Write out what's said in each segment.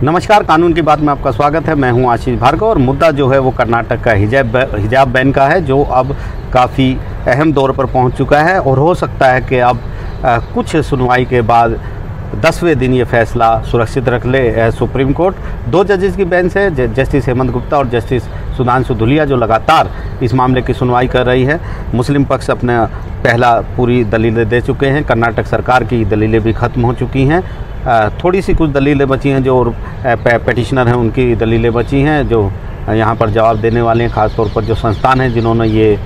नमस्कार, कानून की बात में आपका स्वागत है। मैं हूं आशीष भार्गव और मुद्दा जो है वो कर्नाटक का हिजाब बैन का है, जो अब काफ़ी अहम दौर पर पहुंच चुका है और हो सकता है कि अब कुछ सुनवाई के बाद 10वें दिन ये फैसला सुरक्षित रख ले सुप्रीम कोर्ट। 2 जजेस की बेंच है, जस्टिस हेमंत गुप्ता और जस्टिस सुधांशु धुलिया, जो लगातार इस मामले की सुनवाई कर रही है। मुस्लिम पक्ष अपने पहला पूरी दलीलें दे चुके हैं, कर्नाटक सरकार की दलीलें भी ख़त्म हो चुकी हैं। थोड़ी सी कुछ दलीलें बची हैं, जो पेटिशनर हैं उनकी दलीलें बची हैं, जो यहाँ पर जवाब देने वाले हैं। ख़ास तौर पर जो संस्थान हैं जिन्होंने ये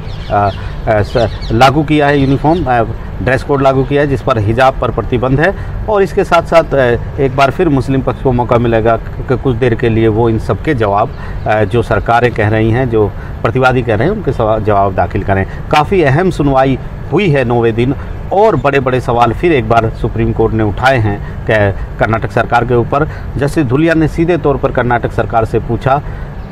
लागू किया है, यूनिफॉर्म ड्रेस कोड लागू किया है, जिस पर हिजाब पर प्रतिबंध है। और इसके साथ साथ एक बार फिर मुस्लिम पक्ष को मौका मिलेगा कि कुछ देर के लिए वो इन सबके जवाब, जो सरकारें कह रही हैं, जो प्रतिवादी कह रहे हैं, उनके जवाब दाखिल करें। काफ़ी अहम सुनवाई हुई है 9वें दिन, और बड़े बड़े सवाल फिर एक बार सुप्रीम कोर्ट ने उठाए हैं कर्नाटक सरकार के ऊपर। जस्टिस धुलिया ने सीधे तौर पर कर्नाटक सरकार से पूछा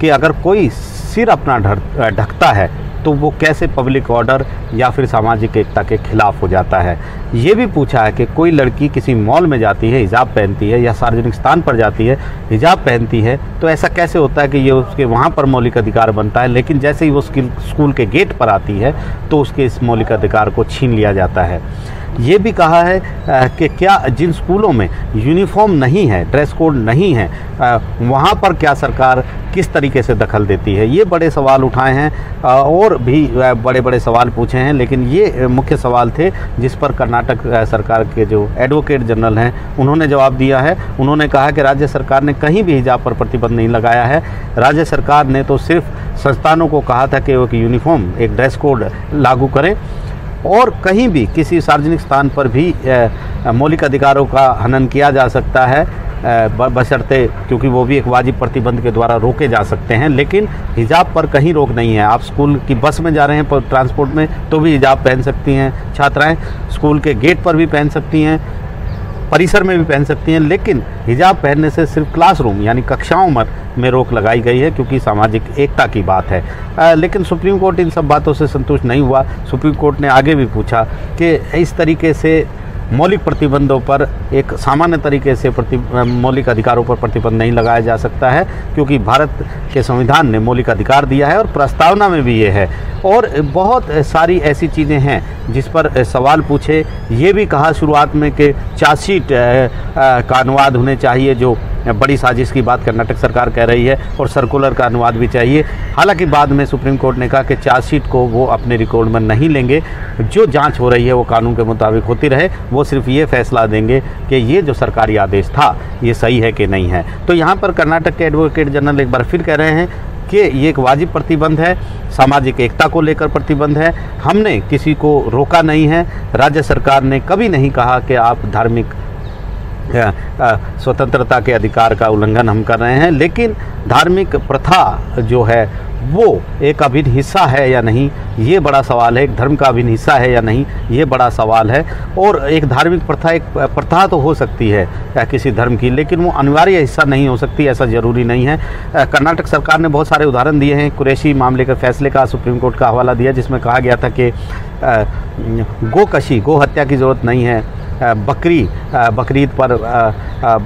कि अगर कोई सिर अपना ढकता है तो वो कैसे पब्लिक ऑर्डर या फिर सामाजिक एकता के खिलाफ हो जाता है। ये भी पूछा है कि कोई लड़की किसी मॉल में जाती है, हिजाब पहनती है, या सार्वजनिक स्थान पर जाती है, हिजाब पहनती है, तो ऐसा कैसे होता है कि ये उसके वहाँ पर मौलिक अधिकार बनता है, लेकिन जैसे ही वो स्कूल के गेट पर आती है तो उसके इस मौलिक अधिकार को छीन लिया जाता है। ये भी कहा है कि क्या जिन स्कूलों में यूनिफॉर्म नहीं है, ड्रेस कोड नहीं है, वहाँ पर क्या सरकार किस तरीके से दखल देती है। ये बड़े सवाल उठाए हैं और भी बड़े बड़े सवाल पूछे हैं, लेकिन ये मुख्य सवाल थे जिस पर कर्नाटक सरकार के जो एडवोकेट जनरल हैं उन्होंने जवाब दिया है। उन्होंने कहा कि राज्य सरकार ने कहीं भी हिजाब पर प्रतिबंध नहीं लगाया है। राज्य सरकार ने तो सिर्फ संस्थानों को कहा था कि वो यूनिफॉर्म, एक ड्रेस कोड लागू करें, और कहीं भी किसी सार्वजनिक स्थान पर भी मौलिक अधिकारों का हनन किया जा सकता है, बशर्ते, क्योंकि वो भी एक वाजिब प्रतिबंध के द्वारा रोके जा सकते हैं। लेकिन हिजाब पर कहीं रोक नहीं है। आप स्कूल की बस में जा रहे हैं, ट्रांसपोर्ट में, तो भी हिजाब पहन सकती हैं छात्राएं, स्कूल के गेट पर भी पहन सकती हैं, परिसर में भी पहन सकती हैं। लेकिन हिजाब पहनने से सिर्फ क्लासरूम यानी कक्षाओं में रोक लगाई गई है, क्योंकि सामाजिक एकता की बात है। लेकिन सुप्रीम कोर्ट इन सब बातों से संतुष्ट नहीं हुआ। सुप्रीम कोर्ट ने आगे भी पूछा कि इस तरीके से मौलिक प्रतिबंधों पर एक सामान्य तरीके से मौलिक अधिकारों पर प्रतिबंध नहीं लगाया जा सकता है, क्योंकि भारत के संविधान ने मौलिक अधिकार दिया है और प्रस्तावना में भी ये है। और बहुत सारी ऐसी चीज़ें हैं जिस पर सवाल पूछे। ये भी कहा शुरुआत में कि चार्जशीट का अनुवाद होने चाहिए, जो बड़ी साजिश की बात कर्नाटक सरकार कह रही है, और सर्कुलर का अनुवाद भी चाहिए। हालांकि बाद में सुप्रीम कोर्ट ने कहा कि चार्जशीट को वो अपने रिकॉर्ड में नहीं लेंगे, जो जांच हो रही है वो कानून के मुताबिक होती रहे। वो सिर्फ ये फैसला देंगे कि ये जो सरकारी आदेश था ये सही है कि नहीं है। तो यहाँ पर कर्नाटक के एडवोकेट जनरल एक बार फिर कह रहे हैं कि ये एक वाजिब प्रतिबंध है, सामाजिक एकता को लेकर प्रतिबंध है। हमने किसी को रोका नहीं है। राज्य सरकार ने कभी नहीं कहा कि आप धार्मिक स्वतंत्रता के अधिकार का उल्लंघन हम कर रहे हैं, लेकिन धार्मिक प्रथा जो है वो एक अभिन्न हिस्सा है या नहीं, ये बड़ा सवाल है। एक धर्म का अभिन्न हिस्सा है या नहीं, ये बड़ा सवाल है। और एक धार्मिक प्रथा, एक प्रथा तो हो सकती है किसी धर्म की, लेकिन वो अनिवार्य हिस्सा नहीं हो सकती, ऐसा ज़रूरी नहीं है। कर्नाटक सरकार ने बहुत सारे उदाहरण दिए हैं। कुरैशी मामले के फैसले का सुप्रीम कोर्ट का हवाला दिया, जिसमें कहा गया था कि गो हत्या की ज़रूरत नहीं है, बकरीद पर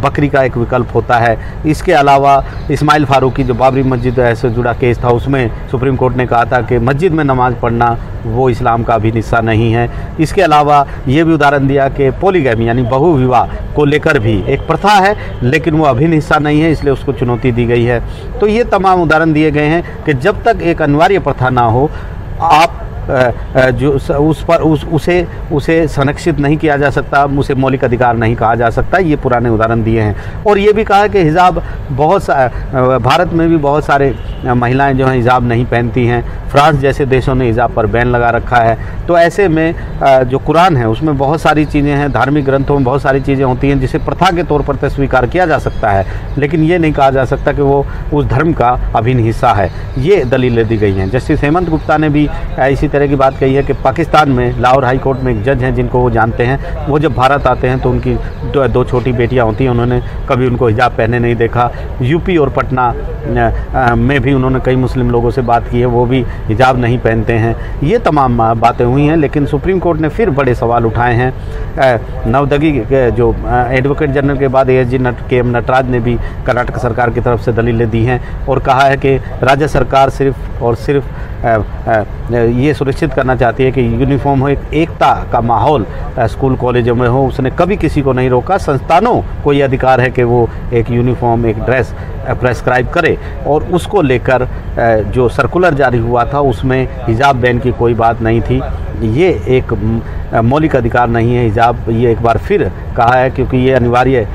बकरी का एक विकल्प होता है। इसके अलावा इस्माइल फारूकी, जो बाबरी मस्जिद से जुड़ा केस था, उसमें सुप्रीम कोर्ट ने कहा था कि मस्जिद में नमाज़ पढ़ना वो इस्लाम का भी हिस्सा नहीं है। इसके अलावा ये भी उदाहरण दिया कि पॉलीगैमी यानी बहुविवाह को लेकर भी एक प्रथा है, लेकिन वो अभिन्न हिस्सा नहीं है, इसलिए उसको चुनौती दी गई है। तो ये तमाम उदाहरण दिए गए हैं कि जब तक एक अनिवार्य प्रथा ना हो, आप जो उसे संरक्षित नहीं किया जा सकता, उसे मौलिक अधिकार नहीं कहा जा सकता। ये पुराने उदाहरण दिए हैं। और ये भी कहा कि हिजाब भारत में भी बहुत सारे महिलाएं जो हैं हिजाब नहीं पहनती हैं। फ्रांस जैसे देशों ने हिजाब पर बैन लगा रखा है। तो ऐसे में जो कुरान है उसमें बहुत सारी चीज़ें हैं, धार्मिक ग्रंथों में बहुत सारी चीज़ें होती हैं जिसे प्रथा के तौर पर स्वीकार किया जा सकता है, लेकिन ये नहीं कहा जा सकता कि वो उस धर्म का अभिन्न हिस्सा है। ये दलीलें दी गई हैं। जस्टिस हेमंत गुप्ता ने भी इसी तरह की बात कही है कि पाकिस्तान में लाहौर हाई कोर्ट में एक जज हैं जिनको वो जानते हैं। वो जब भारत आते हैं तो उनकी दो छोटी बेटियां होती हैं, उन्होंने कभी उनको हिजाब पहने नहीं देखा। यूपी और पटना में भी उन्होंने कई मुस्लिम लोगों से बात की है, वो भी हिजाब नहीं पहनते हैं। ये तमाम बातें हुई हैं, लेकिन सुप्रीम कोर्ट ने फिर बड़े सवाल उठाए हैं। नवदगी जो एडवोकेट जनरल के बाद ASG KM नटराज ने भी कर्नाटक सरकार की तरफ से दलीलें दी हैं और कहा है कि राज्य सरकार सिर्फ और सिर्फ ये सुनिश्चित करना चाहती है कि यूनिफॉर्म हो, एक एकता का माहौल स्कूल कॉलेजों में हो। उसने कभी किसी को नहीं रोका। संस्थानों को ये अधिकार है कि वो एक यूनिफॉर्म, एक ड्रेस प्रेस्क्राइब करे, और उसको लेकर जो सर्कुलर जारी हुआ था उसमें हिजाब बैन की कोई बात नहीं थी। ये एक मौलिक अधिकार नहीं है हिजाब, ये एक बार फिर कहा है, क्योंकि ये अनिवार्य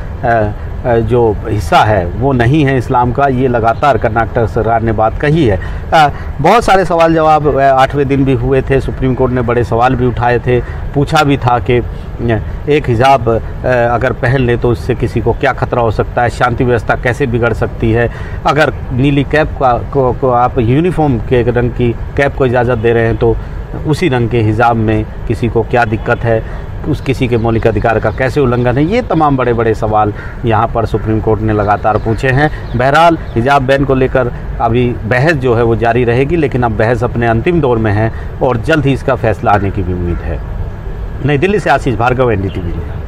जो हिस्सा है वो नहीं है इस्लाम का। ये लगातार कर्नाटक सरकार ने बात कही है। बहुत सारे सवाल जवाब 8वें दिन भी हुए थे। सुप्रीम कोर्ट ने बड़े सवाल भी उठाए थे, पूछा भी था कि एक हिजाब अगर पहन ले तो इससे किसी को क्या खतरा हो सकता है, शांति व्यवस्था कैसे बिगड़ सकती है, अगर नीली कैप को आप यूनिफॉर्म के रंग की कैप को इजाज़त दे रहे हैं तो उसी रंग के हिजाब में किसी को क्या दिक्कत है, उस किसी के मौलिक अधिकार का कैसे उल्लंघन है। ये तमाम बड़े बड़े सवाल यहाँ पर सुप्रीम कोर्ट ने लगातार पूछे हैं। बहरहाल हिजाब बैन को लेकर अभी बहस जो है वो जारी रहेगी, लेकिन अब बहस अपने अंतिम दौर में है और जल्द ही इसका फैसला आने की भी उम्मीद है। नई दिल्ली से आशीष भार्गव, NDTV।